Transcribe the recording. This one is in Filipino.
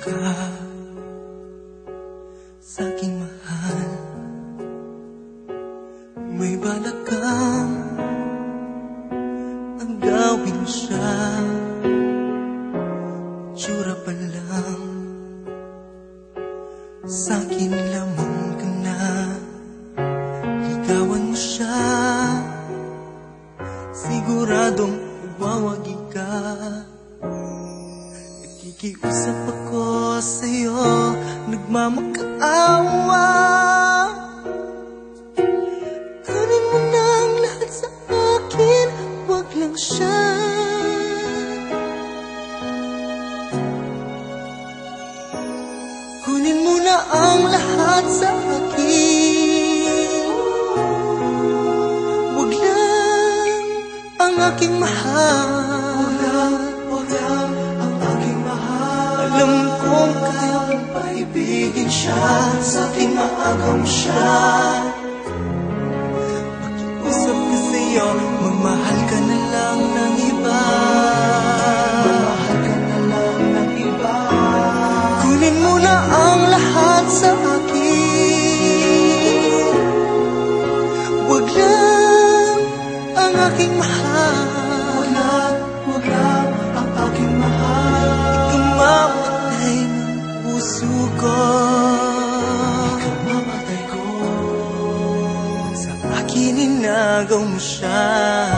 ka sa aking mahal. May balak kang agawin siya, tsura pa lang sa akin lamang ka na. Ligawan mo siya, siguradong wawagi ka. Nakikiusap ako sa'yo, nagmamakaawa. Kunin mo na ang lahat sa akin, wag lang siya. Kunin mo na ang lahat sa akin, wag lang ang aking mahal. Wag lang ang aking mahal. Alam kong kaya mong paibigin siya, sa aking maagaw mo siya. Pakiusap ka sa'yo, magmahal ka na lang ng iba. Magmahal ka na lang ng iba. Kunin mo na ang lahat sa akin, wag lang ang aking mahal. Wag lang ang aking mahal. Ikamamatay ng puso ko, ikamamatay ko. Sa akin inagaw mo siya.